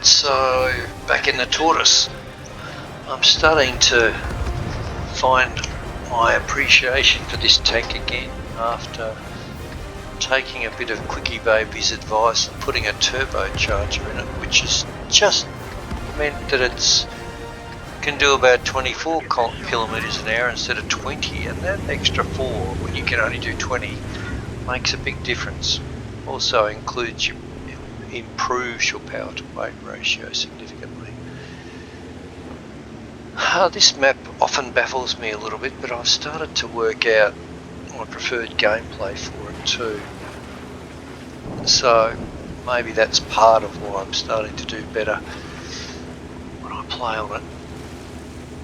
So, back in the Tortoise, I'm starting to find my appreciation for this tank again after taking a bit of Quickie Baby's advice and putting a turbocharger in it, which has just meant that it's can do about 24 kilometers an hour instead of 20, and that extra 4 when you can only do 20 makes a big difference. Also improves your power to weight ratio significantly. This map often baffles me a little bit, but I've started to work out my preferred gameplay for it too. So maybe that's part of why I'm starting to do better when I play on it.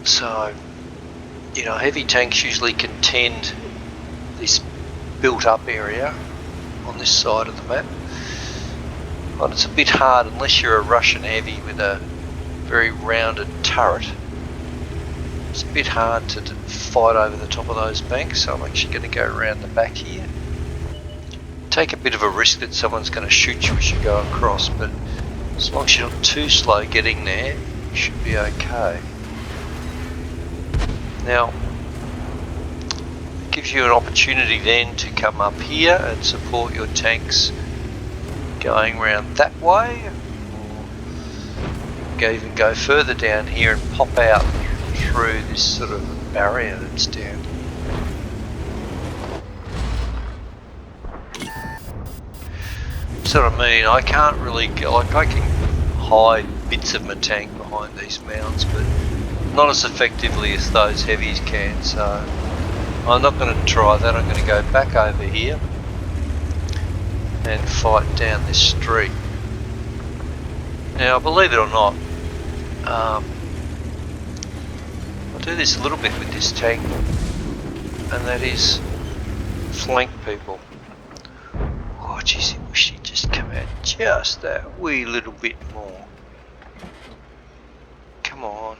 So, you know, heavy tanks usually contend this built up area on this side of the map. But it's a bit hard unless you're a Russian heavy with a very rounded turret. It's a bit hard to fight over the top of those banks, so I'm actually going to go around the back here. Take a bit of a risk that someone's going to shoot you as you go across, but as long as you're not too slow getting there, you should be okay. Now, it gives you an opportunity then to come up here and support your tanks going around that way, or even go further down here and pop out through this sort of barrier that's down here. So what I mean, I can't really go, like I can hide bits of my tank behind these mounds, but not as effectively as those heavies can, so I'm not going to try that. I'm going to go back over here and fight down this street. Now, believe it or not, I do this a little bit with this tank, and that is flank people. Oh jeez, I wish he'd just come out just that wee little bit more. Come on.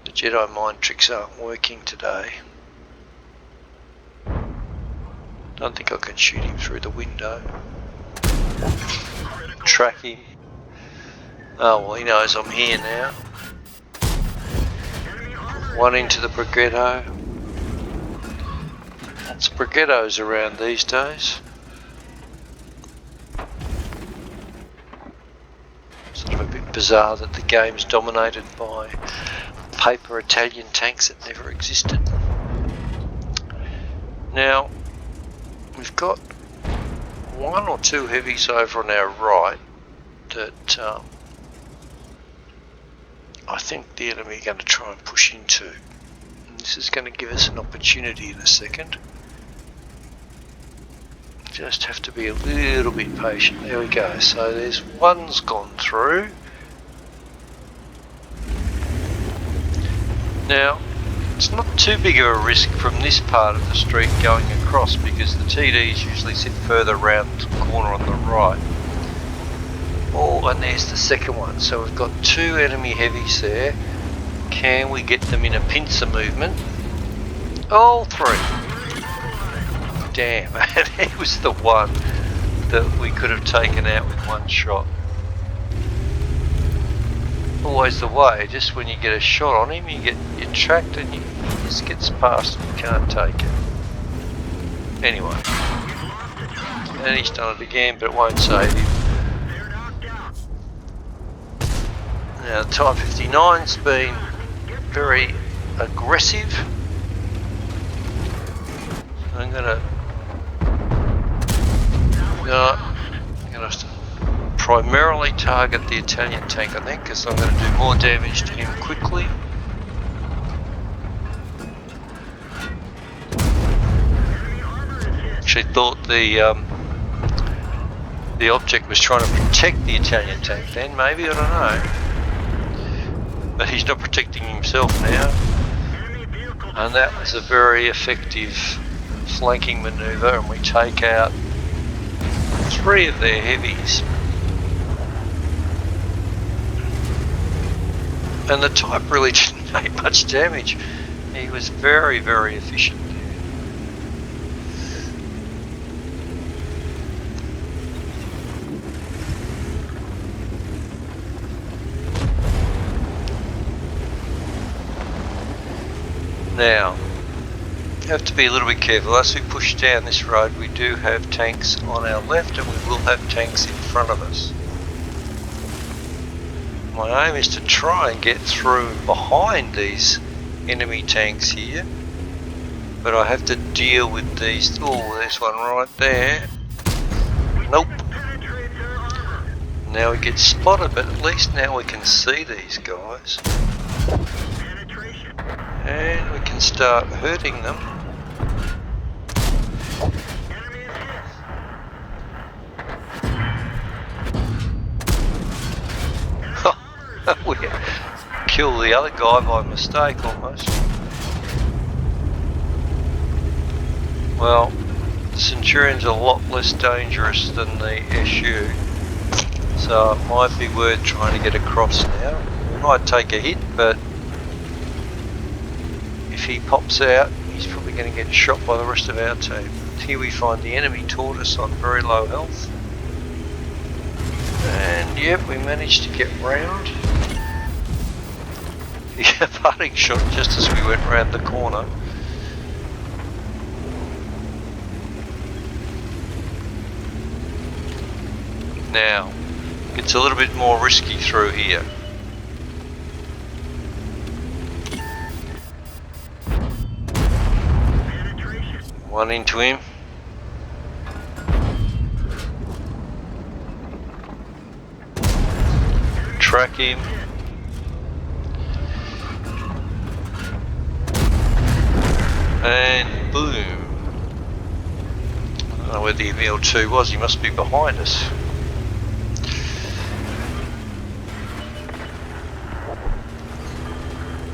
The Jedi mind tricks aren't working today. Don't think I can shoot him through the window. Track him. Oh well, he knows I'm here now. One into the Brigetto. Lots of Brigettos around these days. Sort of a bit bizarre that the game's dominated by paper Italian tanks that never existed. Now, we've got one or two heavies over on our right that I think the enemy are going to try and push into. And this is going to give us an opportunity in a second. Just have to be a little bit patient. There we go. So there's one's gone through. Now, it's not too big of a risk from this part of the street going across because the TDs usually sit further around the corner on the right. Oh, and there's the second one. So we've got two enemy heavies there. Can we get them in a pincer movement? All three. Damn, and he was the one that we could have taken out with one shot. Always the way, just when you get a shot on him, you tracked and he just gets past and you can't take it. Anyway, and he's done it again, but it won't save him. Now the Type 59's been very aggressive. I'm gonna primarily target the Italian tank, I think, because I'm going to do more damage to him quickly. Actually thought the object was trying to protect the Italian tank then, maybe, I don't know. But he's not protecting himself now. And that was a very effective flanking manoeuvre, and we take out three of their heavies. And the Type really didn't make much damage. He was very, very efficient. Now, you have to be a little bit careful. As we push down this road, we do have tanks on our left and we will have tanks in front of us. My aim is to try and get through behind these enemy tanks here, but I have to deal with these. Oh, there's one right there. Nope. Now we get spotted, but at least now we can see these guys. And we can start hurting them. We kill the other guy by mistake almost. Well, the Centurion's a lot less dangerous than the SU, so it might be worth trying to get across now. We might take a hit, but if he pops out, he's probably going to get shot by the rest of our team. Here we find the enemy Tortoise on very low health. And yep, we managed to get round. Yeah, parting shot just as we went round the corner. Now, it's a little bit more risky through here. One into him. Track him. And boom. I don't know where the ML2 was, he must be behind us.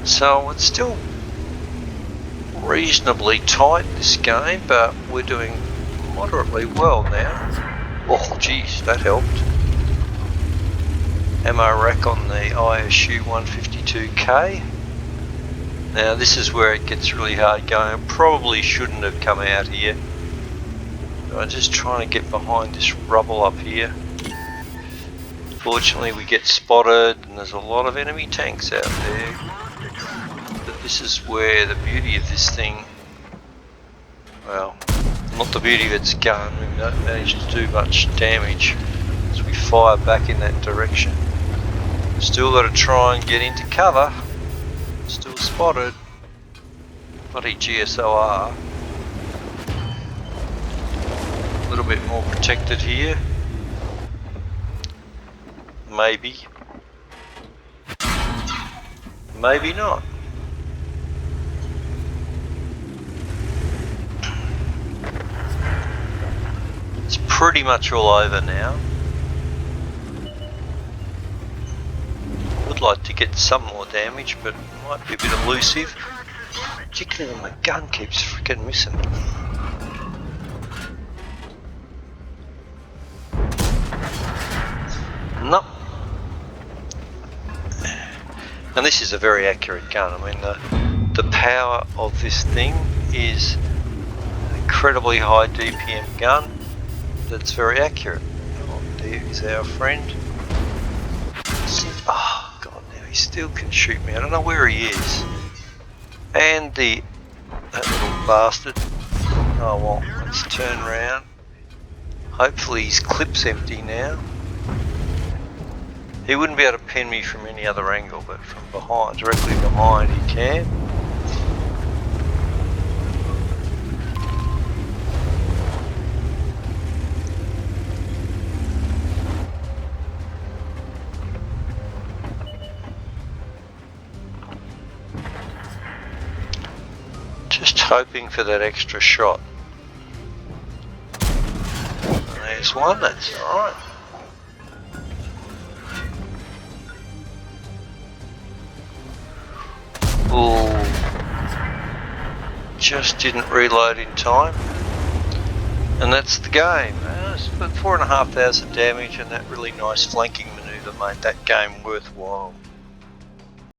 So it's still reasonably tight, this game, but we're doing moderately well now. Oh geez, that helped. Ammo rack on the ISU 152K. Now this is where it gets really hard going. Probably shouldn't have come out here. I'm just trying to get behind this rubble up here. Fortunately we get spotted and there's a lot of enemy tanks out there. But this is where the beauty of this thing, well, not the beauty of its gun, we don't manage to do much damage as we fire back in that direction. Still got to try and get into cover. Still spotted. Bloody GSOR. A little bit more protected here. Maybe. Maybe not. It's pretty much all over now. Would like to get some more damage, but it might be a bit elusive. Particularly when my gun keeps freaking missing. Nope. And this is a very accurate gun. I mean, the power of this thing is an incredibly high DPM gun that's very accurate. Oh, there is our friend. Oh god, now he still can shoot me. I don't know where he is. And that little bastard. Oh well, let's turn around. Hopefully his clip's empty now. He wouldn't be able to pin me from any other angle, but from behind, directly behind he can. Just hoping for that extra shot. And there's one, that's alright. Ooh. Just didn't reload in time. And that's the game. It's about 4,500 damage, and that really nice flanking manoeuvre made that game worthwhile.